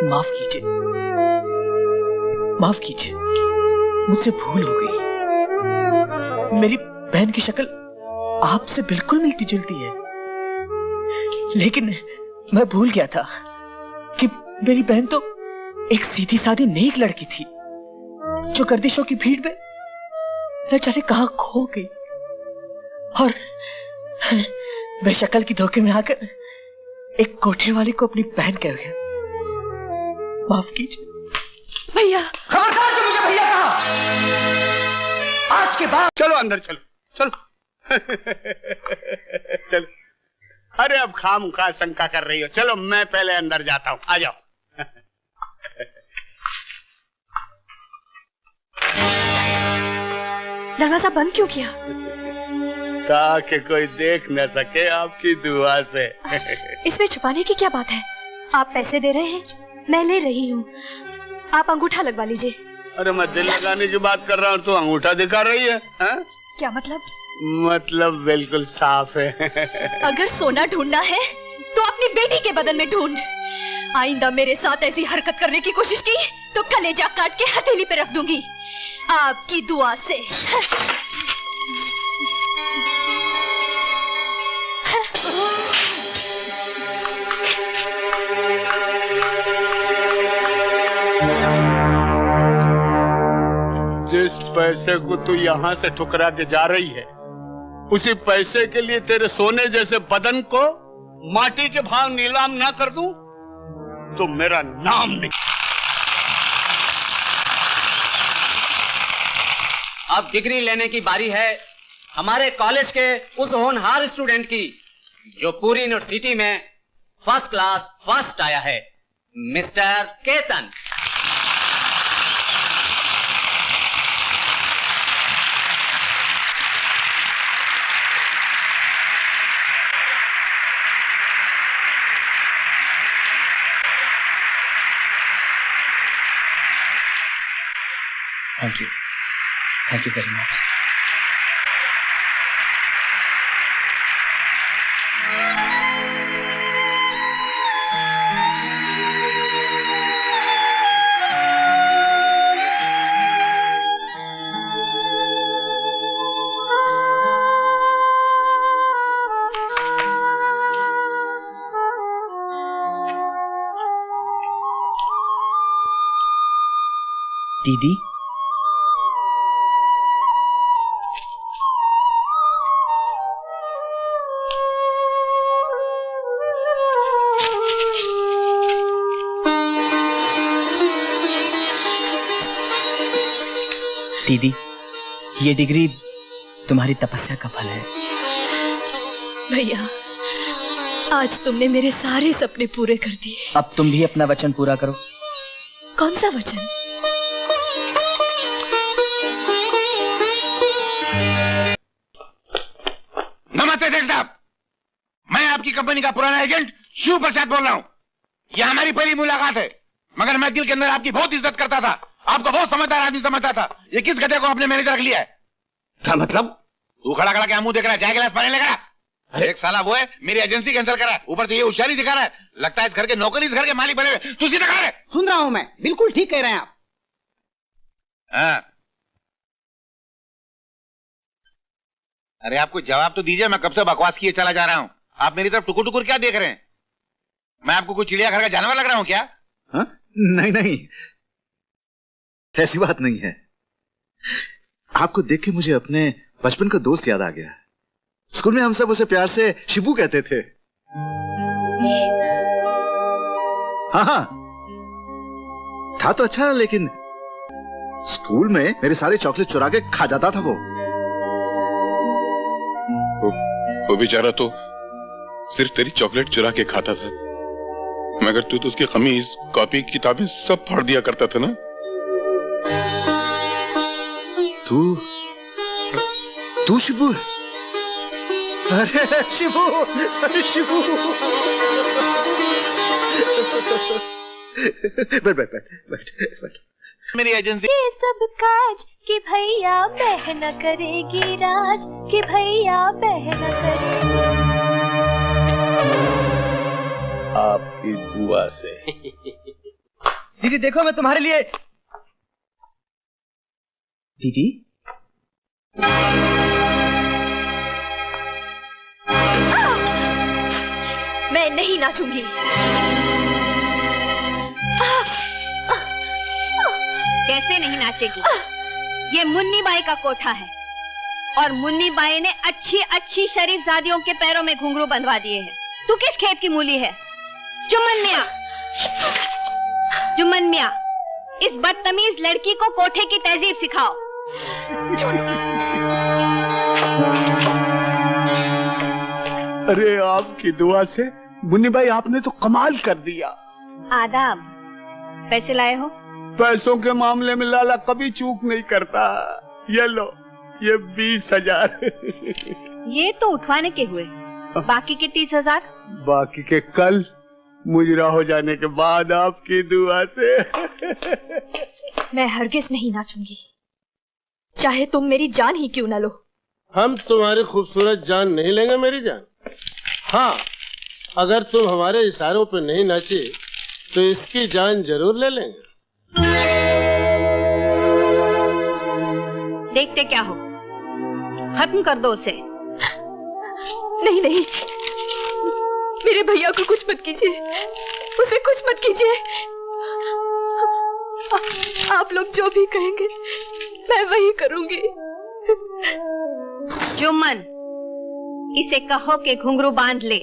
माफ कीजिए, माफ कीजिए, मुझसे भूल हो गई। मेरी बहन की शक्ल आपसे बिल्कुल मिलती जुलती है, लेकिन मैं भूल गया था कि मेरी बहन तो एक सीधी सादी नेक लड़की थी जो गर्दिशों की भीड़ में न जाने कहां खो गई और मैं शक्ल की धोखे में आकर एक कोठे वाले को अपनी बहन कह गया। माफ कीजिए भैया। खबरदार जो मुझे भैया कहा, आज के बाद। चलो अंदर चलो, चलो चलो। अरे अब खामखा शंका कर रही हो, चलो मैं पहले अंदर जाता हूँ, आ जाओ। दरवाजा बंद क्यों किया? ताकि कोई देख न सके आपकी दुआ से। इसमें छुपाने की क्या बात है? आप पैसे दे रहे हैं, मैं ले रही हूँ, आप अंगूठा लगवा लीजिए। अरे मैं दिल लगाने की बात कर रहा हूँ, तो अंगूठा दिखा रही है, हा? क्या मतलब? मतलब बिल्कुल साफ है। अगर सोना ढूंढना है तो अपनी बेटी के बदन में ढूंढ। आइंदा मेरे साथ ऐसी हरकत करने की कोशिश की तो कलेजा काट के हथेली पे रख दूंगी, आपकी दुआ से। जिस पैसे को तू यहाँ से ठुकरा के जा रही है, उसी पैसे के लिए तेरे सोने जैसे बदन को माटी के भाव नीलाम ना कर दूं तो मेरा नाम नहीं। अब डिग्री लेने की बारी है हमारे कॉलेज के उस होनहार स्टूडेंट की जो पूरी यूनिवर्सिटी में फर्स्ट क्लास फर्स्ट आया है, mister Ketan. Thank you very much. दीदी, दीदी, ये डिग्री तुम्हारी तपस्या का फल है। भैया, आज तुमने मेरे सारे सपने पूरे कर दिए। अब तुम भी अपना वचन पूरा करो। कौन सा वचन? नमस्ते सेठ साहब, मैं आपकी कंपनी का पुराना एजेंट शिव प्रसाद बोल रहा हूँ। यह हमारी पहली मुलाकात है, मगर मैं दिल के अंदर आपकी बहुत इज्जत करता था, आपको बहुत समझदार आदमी समझता था। ये किस गधे को आपने मैनेजर रख लिया है? क्या मतलब? तू खड़ा खड़ा क्या मुंह देख रहा है? चाय गिलास पानी लगा। अरे एक साला वो है मेरी एजेंसी के अंदर करा है, ऊपर से ये होशियारी दिखा रहा है, लगता है इस घर के नौकर इस घर के मालिक बने हुए। तू सीधा कहा है? सुन रहा हूं मैं, बिल्कुल ठीक कह रहे हैं आप। हाँ। अरे आपको जवाब तो दीजिए, मैं कब से बकवास किए चला जा रहा हूँ, आप मेरी तरफ टुकुर टुकुर क्या देख रहे हैं? मैं आपको कोई चिड़ियाघर का जानवर लग रहा हूँ क्या? हाँ? नहीं नहीं, ऐसी बात नहीं है। आपको देख के मुझे अपने बचपन का दोस्त याद आ गया। स्कूल में हम सब उसे प्यार से शिबू कहते थे। हाँ हाँ, था तो अच्छा, लेकिन स्कूल में मेरे सारे चॉकलेट चुरा के खा जाता था वो बेचारा तो सिर्फ तेरी चॉकलेट चुरा के खाता था, मगर तू तो उसकी कमीज, कॉपी, किताबें सब फाड़ दिया करता था ना। तू शिबू? अरे शिबू, अरे शिबू। बैठ बैठ बैठ बैठ। मेरी एजेंसी ये सब काज कि भैया बहन करेगी राज, कि भैया बहन करेगी। आपकी दुआ से। दीदी देखो मैं तुम्हारे लिए। दीदी मैं नहीं नाचूंगी। कैसे नहीं नाचेगी? ये मुन्नी बाई का कोठा है और मुन्नी बाई ने अच्छी अच्छी शरीफजादियों के पैरों में घुंघरू बंधवा दिए हैं। तू किस खेत की मूली है? जुम्मन मियाँ, जुम्मन मियाँ, इस बदतमीज लड़की को कोठे की तहजीब सिखाओ। अरे आपकी दुआ से मुन्नी भाई आपने तो कमाल कर दिया। आदाब। पैसे लाए हो? पैसों के मामले में लाला कभी चूक नहीं करता। ये लो, ये 20,000। ये तो उठवाने के हुए, बाकी के 30,000? बाकी के कल मुजरा हो जाने के बाद आपकी दुआ से। मैं हरगिज नहीं नाचूंगी, चाहे तुम मेरी जान ही क्यों न लो। हम तुम्हारी खूबसूरत जान नहीं लेंगे मेरी जान। हाँ, अगर तुम हमारे इशारों पर नहीं नाचे तो इसकी जान जरूर ले लेंगे। देखते क्या हो, खत्म कर दो उसे। नहीं नहीं, मेरे भैया को कुछ मत कीजिए, उसे कुछ मत कीजिए। आप लोग जो भी कहेंगे मैं वही करूंगी। जुम्मन, इसे कहो कि घुंघरू बांध ले।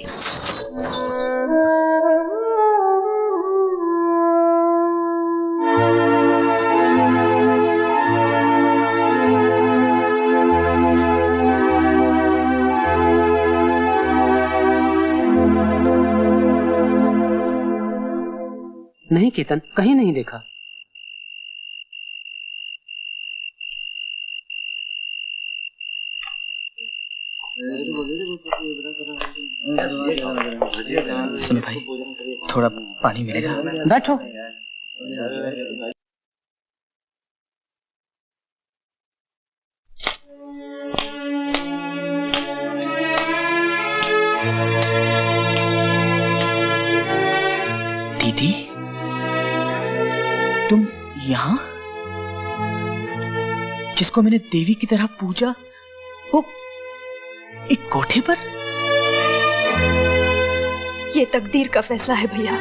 नहीं केतन, कहीं नहीं देखा। सुनो भाई, थोड़ा पानी मिलेगा? बैठो। दीदी तुम यहाँ? जिसको मैंने देवी की तरह पूजा, वो एक कोठे पर? ये तकदीर का फैसला है भैया,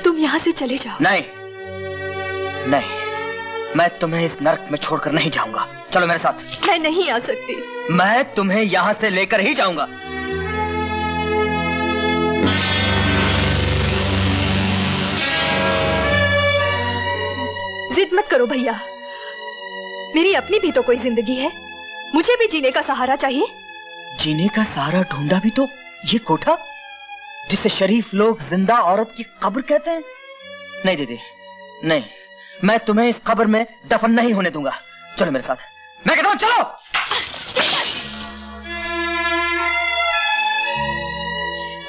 तुम यहाँ से चले जाओ। नहीं नहीं, मैं तुम्हें इस नरक में छोड़कर नहीं जाऊंगा। चलो मेरे साथ। मैं नहीं आ सकती। मैं तुम्हें यहाँ से लेकर ही जाऊंगा। जिद मत करो भैया, मेरी अपनी भी तो कोई जिंदगी है, मुझे भी जीने का सहारा चाहिए। जीने का सहारा ढूंढा भी तो ये कोठा, जिसे शरीफ लोग जिंदा औरत की कब्र कहते हैं। नहीं दीदी नहीं, मैं तुम्हें इस कब्र में दफन नहीं होने दूंगा। चलो मेरे साथ, मैं कहता हूं चलो।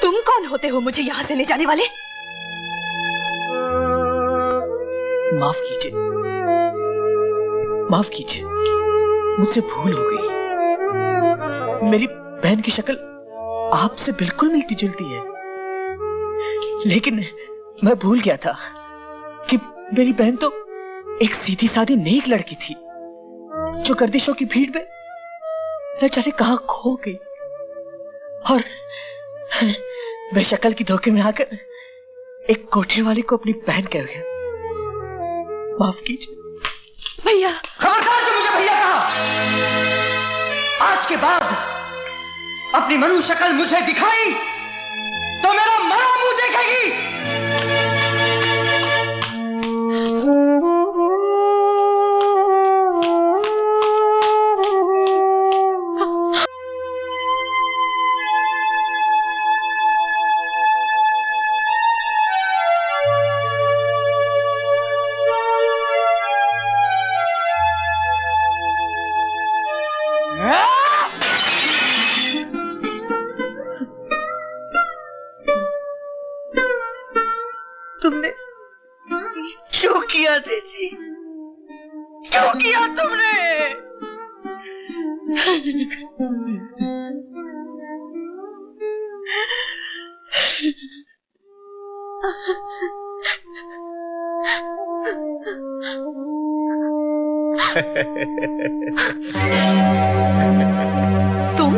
तुम कौन होते हो मुझे यहाँ से ले जाने वाले? माफ कीजिए, माफ कीजिए, मुझसे भूल हो गई। मेरी बहन की शक्ल आपसे बिल्कुल मिलती जुलती है, लेकिन मैं भूल गया था कि मेरी बहन तो एक सीधी सादी नेक लड़की थी, जो गर्दिशों की भीड़ में न जाने कहां खो गई और मैं शक्ल की धोखे में आकर एक कोठे वाले को अपनी बहन कह गया। माफ कीजिए भैया। खबरदार जो मुझे भैया कहा, आज के बाद अपनी मनु शक्ल मुझे दिखाई तो मेरा मरा मुंह देखेगी। तुमने क्यों किया तेजी, क्यों किया तुमने? तुम?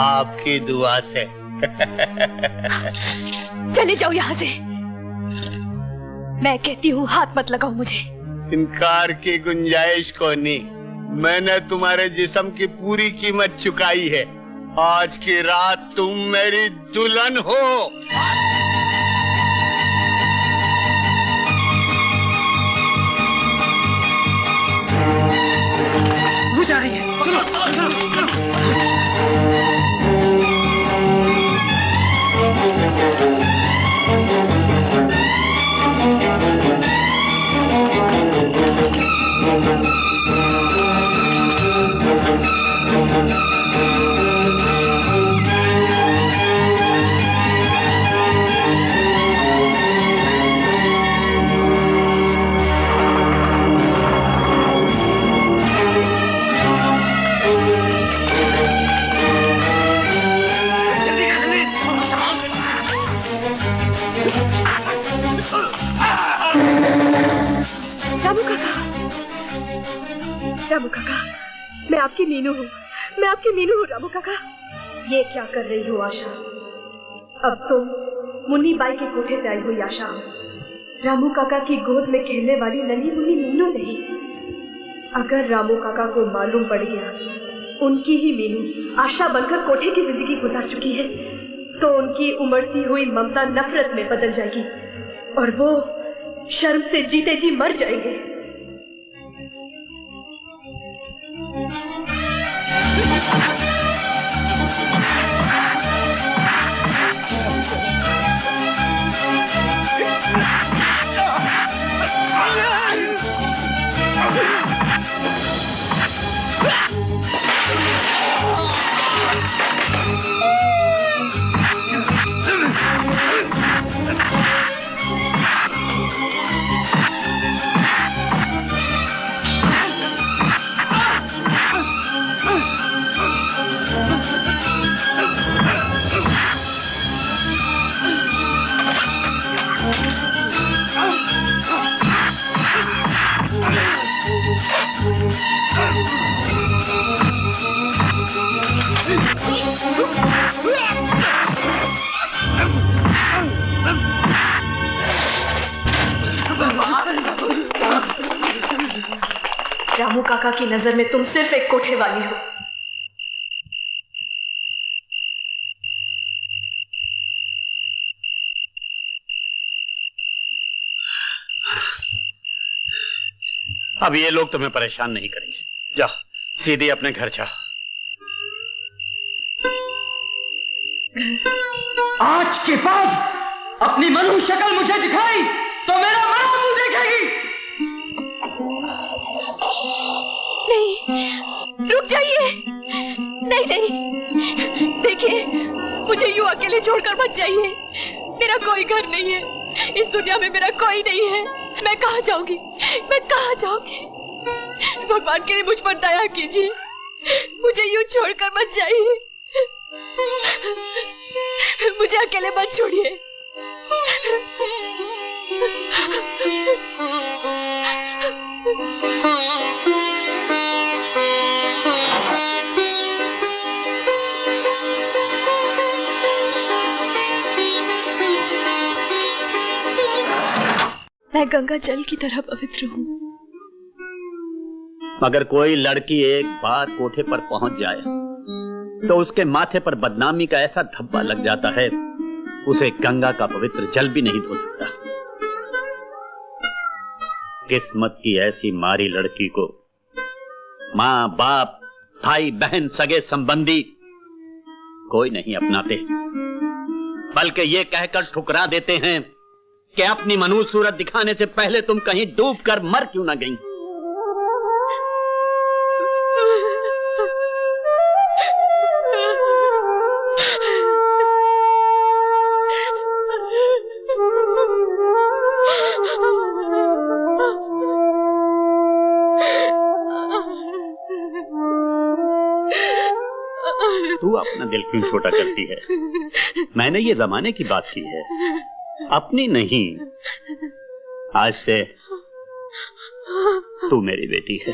आपकी दुआ से। चले जाओ यहाँ से। मैं कहती हूँ हाथ मत लगाओ मुझे। इनकार की गुंजाइश को नहीं। मैंने तुम्हारे जिस्म की पूरी कीमत चुकाई है। आज की रात तुम मेरी दुल्हन हो। वो जा रही है। चलो चलो चलो। रामू काका, मैं आपकी मीनू हूँ। मैं आपकी मीनू हूँ रामू काका। ये क्या कर रही हो आशा? अब तुम मुन्नी बाई के कोठे से आई हुई आशा हो। रामू काका की गोद में खेलने वाली नन्ही मुन्नी मीनू नहीं। अगर रामू काका को मालूम पड़ गया उनकी ही मीनू आशा बनकर कोठे की जिंदगी गुजार चुकी है, तो उनकी उमड़ती हुई ममता नफरत में बदल जाएगी और वो शर्म से जीते जी मर जाएंगे। रामू काका की नजर में तुम सिर्फ एक कोठे वाली हो। अब ये लोग तुम्हें परेशान नहीं करेंगे। जाओ सीधे अपने घर जाओ। आज के बाद अपनी मनु शक्ल मुझे दिखाई तो मेरा मरा मुंह देखेगी। नहीं, रुक जाइए। नहीं नहीं, देखिए मुझे यूं अकेले छोड़कर मत जाइए। मेरा कोई घर नहीं है, इस दुनिया में मेरा कोई नहीं है। मैं कहाँ जाऊंगी? मैं कहाँ जाऊंगी? भगवान के लिए मुझ पर दया कीजिए, मुझे यूं छोड़कर मत जाइए। मुझे अकेले मत छोड़िए। मैं गंगा जल की तरह पवित्र हूँ। मगर कोई लड़की एक बार कोठे पर पहुंच जाए तो उसके माथे पर बदनामी का ऐसा धब्बा लग जाता है, उसे गंगा का पवित्र जल भी नहीं धो सकता। किस्मत की ऐसी मारी लड़की को माँ बाप भाई बहन सगे संबंधी कोई नहीं अपनाते, बल्कि ये कहकर ठुकरा देते हैं कि अपनी मनुष्य सूरत दिखाने से पहले तुम कहीं डूब कर मर क्यों ना गई। तू अपना दिल क्यों छोटा करती है? मैंने ये जमाने की बात की है। अपनी नहीं, आज से तू मेरी बेटी है।